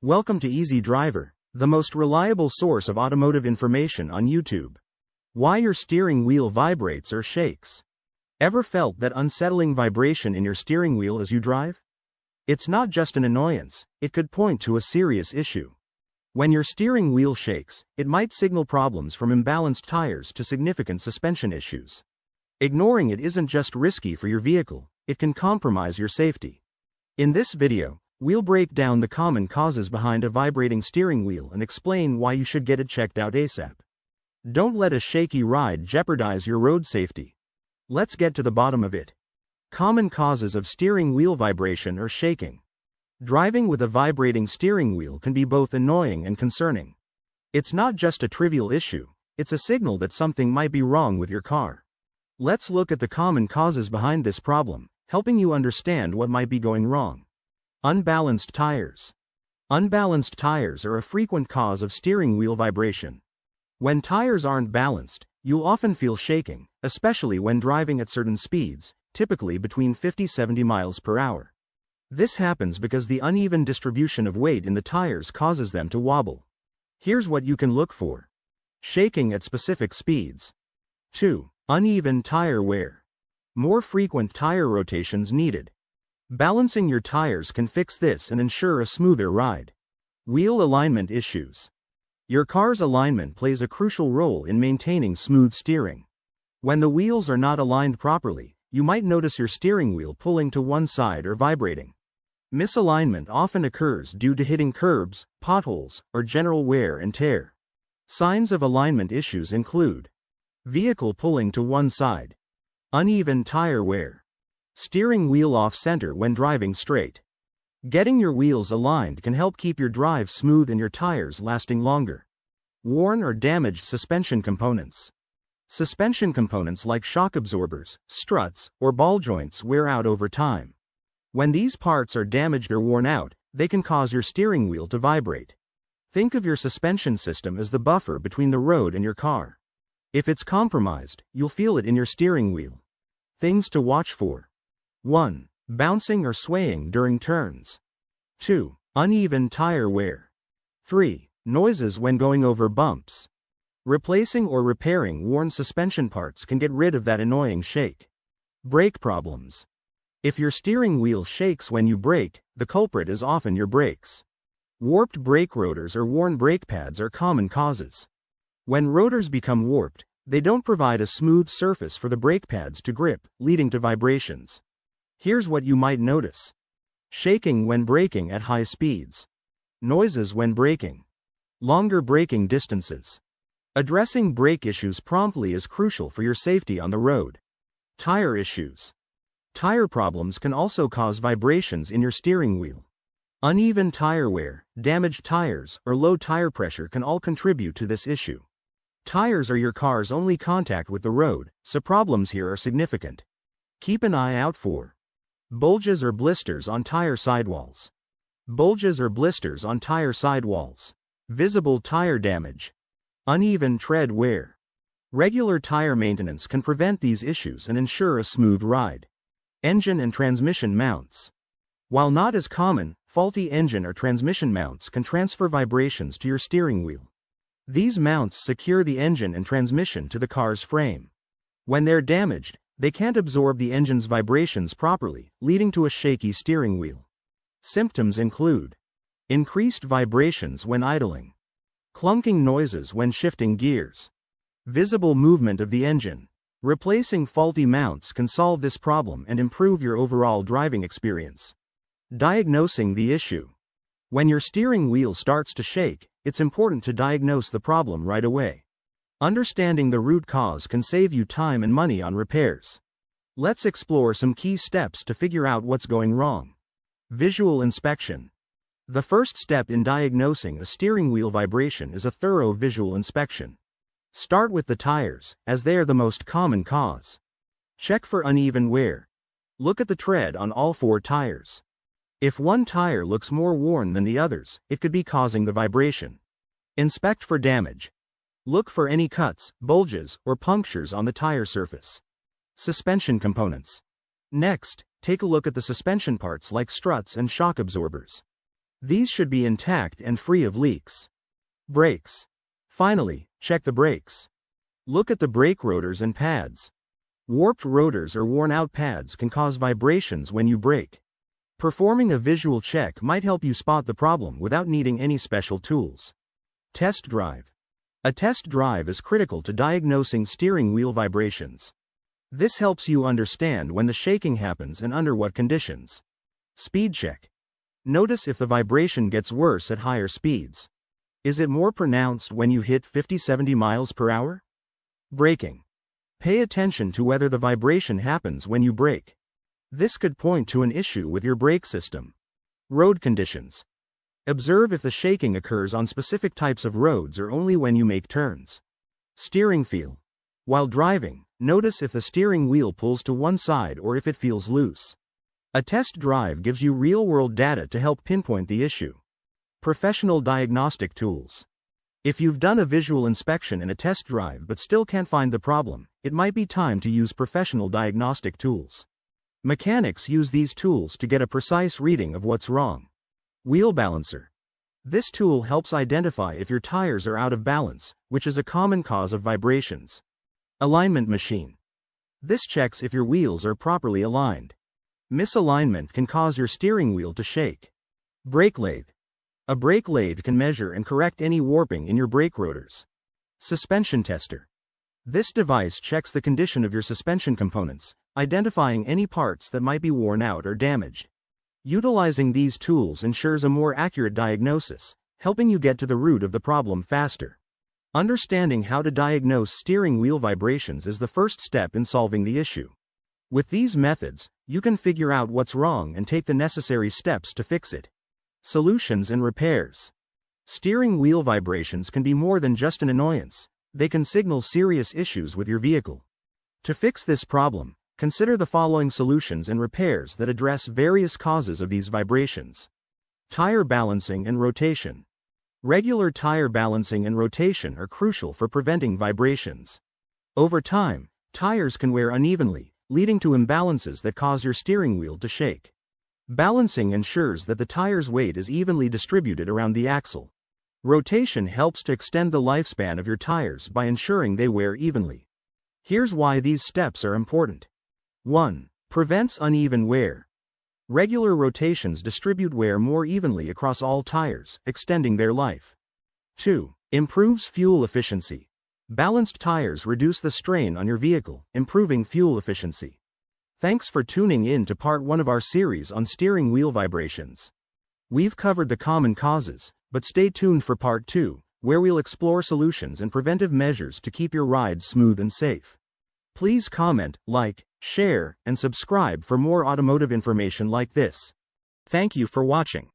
Welcome to Easy Driver, the most reliable source of automotive information on YouTube. Why your steering wheel vibrates or shakes. Ever felt that unsettling vibration in your steering wheel as you drive? It's not just an annoyance, it could point to a serious issue. When your steering wheel shakes, it might signal problems from imbalanced tires to significant suspension issues. Ignoring it isn't just risky for your vehicle, it can compromise your safety. In this video, we'll break down the common causes behind a vibrating steering wheel and explain why you should get it checked out ASAP. Don't let a shaky ride jeopardize your road safety. Let's get to the bottom of it. Common causes of steering wheel vibration or shaking. Driving with a vibrating steering wheel can be both annoying and concerning. It's not just a trivial issue, it's a signal that something might be wrong with your car. Let's look at the common causes behind this problem, helping you understand what might be going wrong. Unbalanced tires. Unbalanced tires are a frequent cause of steering wheel vibration. When tires aren't balanced, you'll often feel shaking, especially when driving at certain speeds, typically between 50–70 miles per hour. This happens because the uneven distribution of weight in the tires causes them to wobble. Here's what you can look for. Shaking at specific speeds. 2. Uneven tire wear. More frequent tire rotations needed. Balancing your tires can fix this and ensure a smoother ride. Wheel alignment issues. Your car's alignment plays a crucial role in maintaining smooth steering. When the wheels are not aligned properly, you might notice your steering wheel pulling to one side or vibrating. Misalignment often occurs due to hitting curbs, potholes, or general wear and tear. Signs of alignment issues include vehicle pulling to one side, uneven tire wear, steering wheel off-center when driving straight. Getting your wheels aligned can help keep your drive smooth and your tires lasting longer. Worn or damaged suspension components. Suspension components like shock absorbers, struts, or ball joints wear out over time. When these parts are damaged or worn out, they can cause your steering wheel to vibrate. Think of your suspension system as the buffer between the road and your car. If it's compromised, you'll feel it in your steering wheel. Things to watch for. 1. Bouncing or swaying during turns. 2. Uneven tire wear. 3. Noises when going over bumps. Replacing or repairing worn suspension parts can get rid of that annoying shake. Brake problems. If your steering wheel shakes when you brake, the culprit is often your brakes. Warped brake rotors or worn brake pads are common causes. When rotors become warped, they don't provide a smooth surface for the brake pads to grip, leading to vibrations. Here's what you might notice. Shaking when braking at high speeds. Noises when braking. Longer braking distances. Addressing brake issues promptly is crucial for your safety on the road. Tire issues. Tire problems can also cause vibrations in your steering wheel. Uneven tire wear, damaged tires, or low tire pressure can all contribute to this issue. Tires are your car's only contact with the road, so problems here are significant. Keep an eye out for bulges or blisters on tire sidewalls. Bulges or blisters on tire sidewalls. Visible tire damage. Uneven tread wear. Regular tire maintenance can prevent these issues and ensure a smooth ride. Engine and transmission mounts. While not as common, faulty engine or transmission mounts can transfer vibrations to your steering wheel. These mounts secure the engine and transmission to the car's frame. When they're damaged, they can't absorb the engine's vibrations properly, leading to a shaky steering wheel. Symptoms include increased vibrations when idling, clunking noises when shifting gears, visible movement of the engine. Replacing faulty mounts can solve this problem and improve your overall driving experience. Diagnosing the issue. When your steering wheel starts to shake, it's important to diagnose the problem right away. Understanding the root cause can save you time and money on repairs. Let's explore some key steps to figure out what's going wrong. Visual inspection. The first step in diagnosing a steering wheel vibration is a thorough visual inspection. Start with the tires, as they are the most common cause. Check for uneven wear. Look at the tread on all 4 tires. If one tire looks more worn than the others, it could be causing the vibration. Inspect for damage. Look for any cuts, bulges, or punctures on the tire surface. Suspension components. Next, take a look at the suspension parts like struts and shock absorbers. These should be intact and free of leaks. Brakes. Finally, check the brakes. Look at the brake rotors and pads. Warped rotors or worn-out pads can cause vibrations when you brake. Performing a visual check might help you spot the problem without needing any special tools. Test drive. A test drive is critical to diagnosing steering wheel vibrations. This helps you understand when the shaking happens and under what conditions. Speed check. Notice if the vibration gets worse at higher speeds. Is it more pronounced when you hit 50-70 miles per hour? Braking. Pay attention to whether the vibration happens when you brake. This could point to an issue with your brake system. Road conditions. Observe if the shaking occurs on specific types of roads or only when you make turns. Steering feel. While driving, notice if the steering wheel pulls to one side or if it feels loose. A test drive gives you real-world data to help pinpoint the issue. Professional diagnostic tools. If you've done a visual inspection and a test drive but still can't find the problem, it might be time to use professional diagnostic tools. Mechanics use these tools to get a precise reading of what's wrong. Wheel balancer. This tool helps identify if your tires are out of balance, which is a common cause of vibrations. Alignment machine. This checks if your wheels are properly aligned. Misalignment can cause your steering wheel to shake. Brake lathe. A brake lathe can measure and correct any warping in your brake rotors. Suspension tester. This device checks the condition of your suspension components, identifying any parts that might be worn out or damaged. Utilizing these tools ensures a more accurate diagnosis, helping you get to the root of the problem faster. Understanding how to diagnose steering wheel vibrations is the first step in solving the issue. With these methods, you can figure out what's wrong and take the necessary steps to fix it. Solutions and repairs. Steering wheel vibrations can be more than just an annoyance. They can signal serious issues with your vehicle. To fix this problem, consider the following solutions and repairs that address various causes of these vibrations. Tire balancing and rotation. Regular tire balancing and rotation are crucial for preventing vibrations. Over time, tires can wear unevenly, leading to imbalances that cause your steering wheel to shake. Balancing ensures that the tire's weight is evenly distributed around the axle. Rotation helps to extend the lifespan of your tires by ensuring they wear evenly. Here's why these steps are important. 1. Prevents uneven wear. Regular rotations distribute wear more evenly across all tires, extending their life. 2. Improves fuel efficiency. Balanced tires reduce the strain on your vehicle, improving fuel efficiency. Thanks for tuning in to part 1 of our series on steering wheel vibrations. We've covered the common causes, but stay tuned for part 2, where we'll explore solutions and preventive measures to keep your ride smooth and safe. Please comment, like, share, and subscribe for more automotive information like this. Thank you for watching.